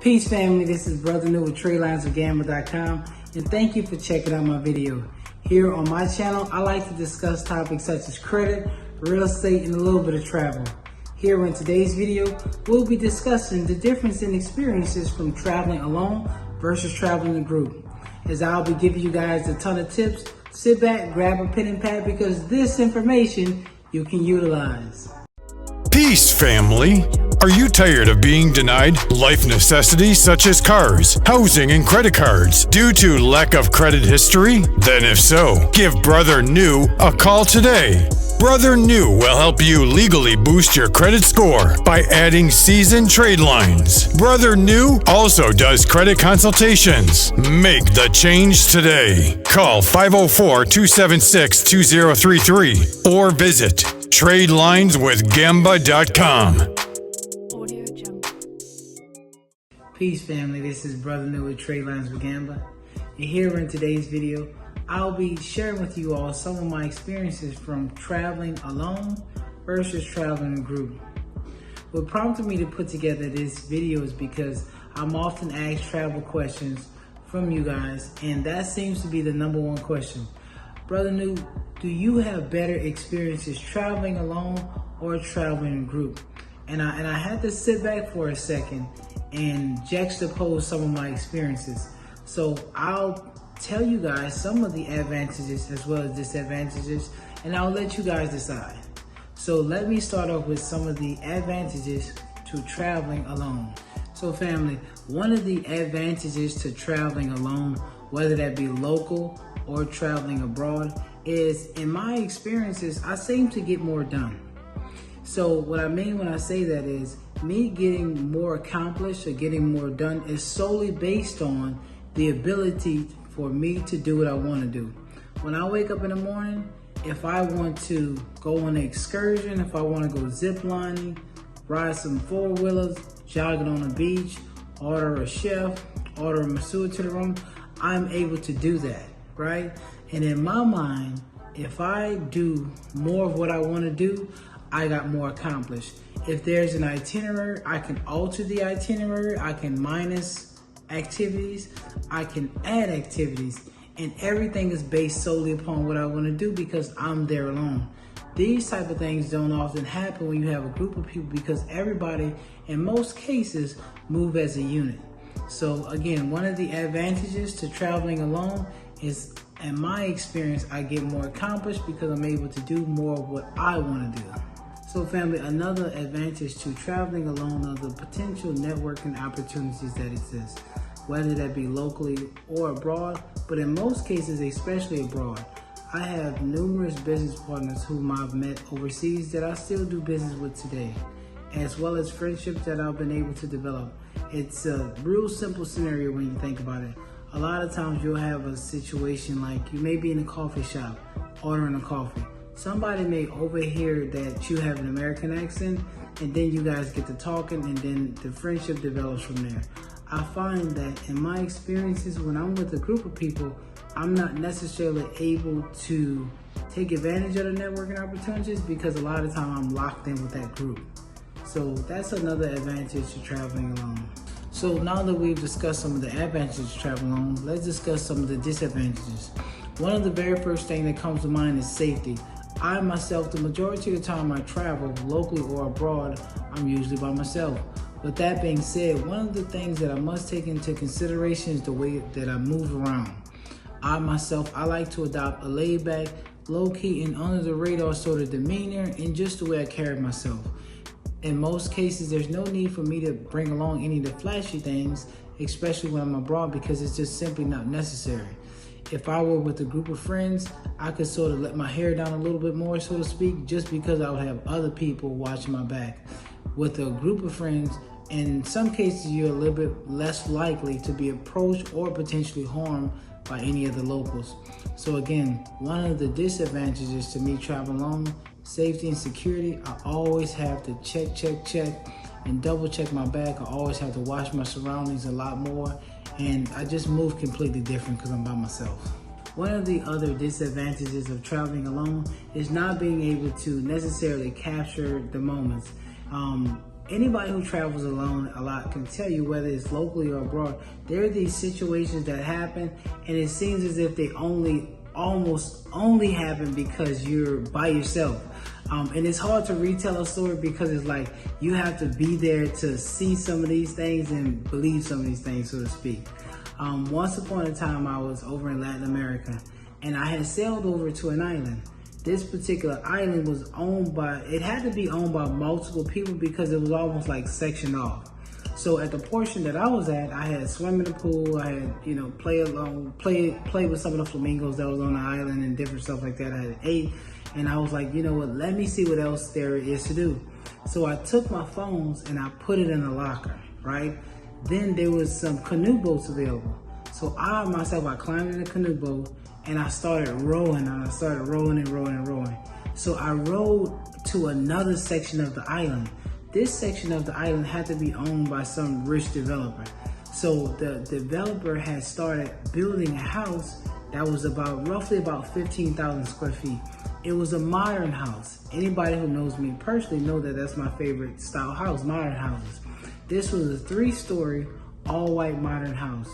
Peace family, this is Brother New with Tradeline.com, and thank you for checking out my video. Here on my channel, I like to discuss topics such as credit, real estate, and a little bit of travel. Here in today's video, we'll be discussing the difference in experiences from traveling alone versus traveling in a group. As I'll be giving you guys a ton of tips, sit back, grab a pen and pad because this information you can utilize. Peace, family. Are you tired of being denied life necessities such as cars, housing, and credit cards due to lack of credit history? Then if so, give Brother New a call today. Brother New will help you legally boost your credit score by adding seasoned trade lines. Brother New also does credit consultations. Make the change today. Call 504-276-2033 or visit TradelinesWithGamba.com. Peace family, this is Brother New with Trade Lines with Gamba, and here in today's video, I'll be sharing with you all some of my experiences from traveling alone versus traveling in a group. What prompted me to put together this video is because I'm often asked travel questions from you guys, and that seems to be the #1 question. Brother New, do you have better experiences traveling alone or traveling in a group? And I had to sit back for a second and juxtapose some of my experiences. So I'll tell you guys some of the advantages as well as disadvantages, and I'll let you guys decide. So let me start off with some of the advantages to traveling alone. So family, one of the advantages to traveling alone, whether that be local or traveling abroad, is in my experiences, I seem to get more done. So what I mean when I say that is me getting more accomplished or getting more done is solely based on the ability for me to do what I want to do. When I wake up in the morning, if I want to go on an excursion, if I want to go zip lining, ride some four-wheelers, jogging on the beach, order a chef, order a masseur to the room, I'm able to do that, right? And in my mind, if I do more of what I want to do, I got more accomplished. If there's an itinerary, I can alter the itinerary, I can minus activities, I can add activities, and everything is based solely upon what I want to do because I'm there alone. These type of things don't often happen when you have a group of people because everybody, in most cases, move as a unit. So again, one of the advantages to traveling alone is, in my experience, I get more accomplished because I'm able to do more of what I want to do. So family, another advantage to traveling alone are the potential networking opportunities that exist, whether that be locally or abroad, but in most cases, especially abroad. I have numerous business partners whom I've met overseas that I still do business with today, as well as friendships that I've been able to develop. It's a real simple scenario when you think about it. A lot of times you'll have a situation like you may be in a coffee shop ordering a coffee. Somebody may overhear that you have an American accent, and then you guys get to talking, and then the friendship develops from there. I find that in my experiences, when I'm with a group of people, I'm not necessarily able to take advantage of the networking opportunities because a lot of time I'm locked in with that group. So that's another advantage to traveling alone. So now that we've discussed some of the advantages to traveling alone, let's discuss some of the disadvantages. One of the very first things that comes to mind is safety. I myself, the majority of the time I travel, locally or abroad, I'm usually by myself. With that being said, one of the things that I must take into consideration is the way that I move around. I like to adopt a laid-back, low-key, and under-the-radar sort of demeanor and just the way I carry myself. In most cases, there's no need for me to bring along any of the flashy things, especially when I'm abroad, because it's just simply not necessary. If I were with a group of friends, I could sort of let my hair down a little bit more, so to speak, just because I would have other people watching my back. With a group of friends, in some cases, you're a little bit less likely to be approached or potentially harmed by any of the locals. So again, one of the disadvantages to me traveling alone, safety and security, I always have to check, and double check my bag. I always have to watch my surroundings a lot more, and I just move completely different because I'm by myself. One of the other disadvantages of traveling alone is not being able to necessarily capture the moments. anybody who travels alone a lot can tell you, whether it's locally or abroad, there are these situations that happen, and it seems as if they almost only happen because you're by yourself. And it's hard to retell a story because it's like you have to be there to see some of these things and believe some of these things, so to speak. Once upon a time, I was over in Latin America, and I had sailed over to an island. This particular island was it had to be owned by multiple people because it was almost like sectioned off. So at the portion that I was at, I had swim in the pool, I had, play with some of the flamingos that was on the island and different stuff like that. I had ate, and I was like, you know what, let me see what else there is to do. So I took my phones and I put it in a locker, right? Then there was some canoe boats available. So I climbed in a canoe boat and I started rowing, and I started rowing and rowing and rowing. So I rowed to another section of the island. This section of the island had to be owned by some rich developer. So the developer had started building a house that was roughly about 15,000 square feet. It was a modern house. Anybody who knows me personally know that that's my favorite style house, modern houses. This was a 3-story, all-white modern house.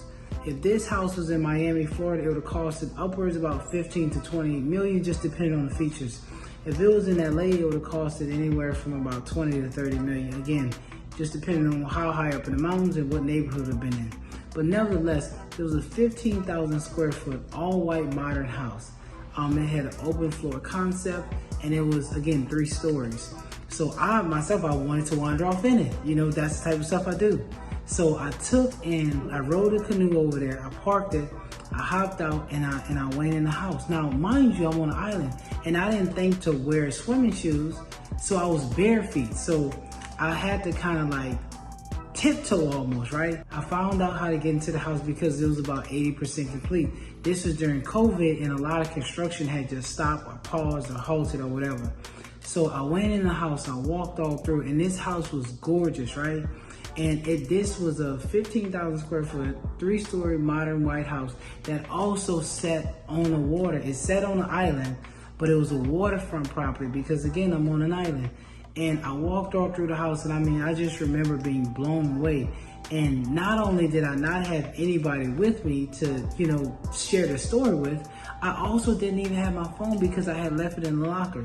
If this house was in Miami, Florida, it would have costed upwards about 15 to 20 million, just depending on the features. If it was in LA, it would have costed anywhere from about 20 to 30 million. Again, just depending on how high up in the mountains and what neighborhood it had been in. But nevertheless, it was a 15,000 square foot, all white modern house. It had an open floor concept, and it was, again, 3 stories. So I wanted to wander off in it. That's the type of stuff I do. So I rode a canoe over there, I parked it, I hopped out, and I went in the house. Now, mind you, I'm on an island, and I didn't think to wear swimming shoes, so I was bare feet. So I had to kind of like tiptoe almost, right? I found out how to get into the house because it was about 80% complete. This was during COVID, and a lot of construction had just stopped or paused or halted or whatever. So I went in the house, I walked all through, and this house was gorgeous, right? And this was a 15,000 square foot, 3-story modern white house that also sat on the water. It sat on an island, but it was a waterfront property because, again, I'm on an island. And I walked all through the house, and I just remember being blown away. And not only did I not have anybody with me to, share the story with, I also didn't even have my phone because I had left it in the locker.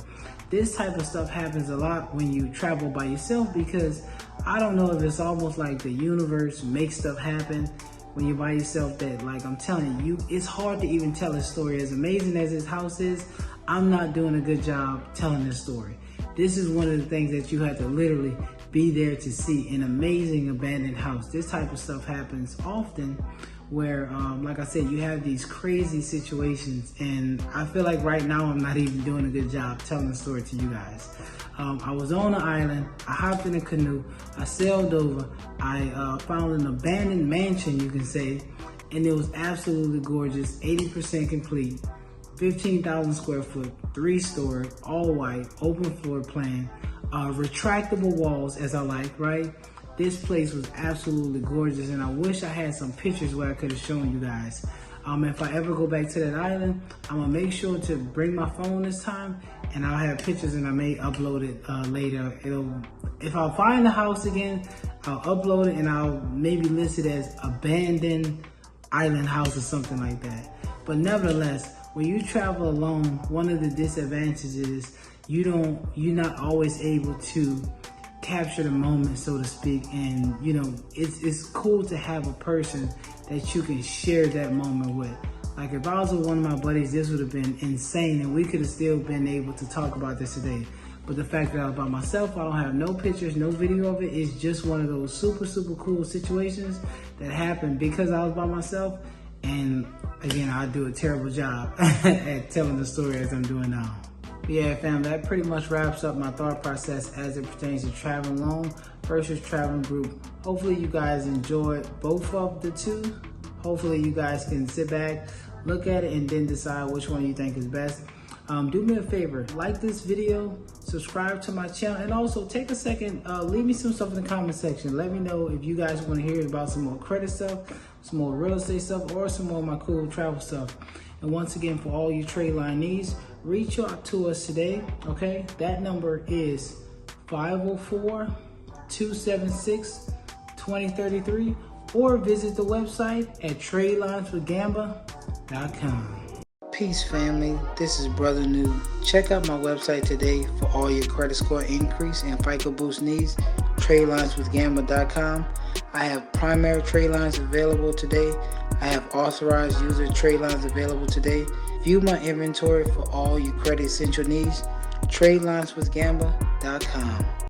This type of stuff happens a lot when you travel by yourself because I don't know if it's almost like the universe makes stuff happen when you're by yourself that, like, I'm telling you, it's hard to even tell a story. As amazing as this house is, I'm not doing a good job telling this story. This is one of the things that you have to literally be there to see, an amazing abandoned house. This type of stuff happens often where, like I said, you have these crazy situations, and I feel like right now I'm not even doing a good job telling the story to you guys. I was on an island, I hopped in a canoe, I sailed over, I found an abandoned mansion, you can say, and it was absolutely gorgeous, 80% complete, 15,000 square foot, 3-story, all white, open floor plan, retractable walls, as I like, right? This place was absolutely gorgeous, and I wish I had some pictures where I could have shown you guys. If I ever go back to that island, I'm gonna make sure to bring my phone this time, and I'll have pictures, and I may upload it later. If I find the house again, I'll upload it, and I'll maybe list it as abandoned island house or something like that. But nevertheless, when you travel alone, one of the disadvantages is you're not always able to capture the moment, so to speak, and it's cool to have a person that you can share that moment with. Like, if I was with one of my buddies, this would have been insane, and we could have still been able to talk about this today. But the fact that I was by myself, I don't have no pictures, no video of it. It's just one of those super, super cool situations that happened because I was by myself. And again, I do a terrible job at telling the story as I'm doing now. But yeah, fam, that pretty much wraps up my thought process as it pertains to traveling alone versus traveling group. Hopefully you guys enjoyed both of the two. Hopefully you guys can sit back, look at it, and then decide which one you think is best. Do me a favor, like this video, subscribe to my channel, and also take a second, leave me some stuff in the comment section. Let me know if you guys want to hear about some more credit stuff, some more real estate stuff, or some more of my cool travel stuff. And once again, for all you Tradeline needs, reach out to us today, okay? That number is 504 276-2033 or visit the website at tradelineswithgamba.com. Peace family, this is Brother New. Check out my website today for all your credit score increase and FICO boost needs, tradelineswithgamba.com. I have primary trade lines available today. I have authorized user trade lines available today. View my inventory for all your credit essential needs, tradelineswithgamba.com.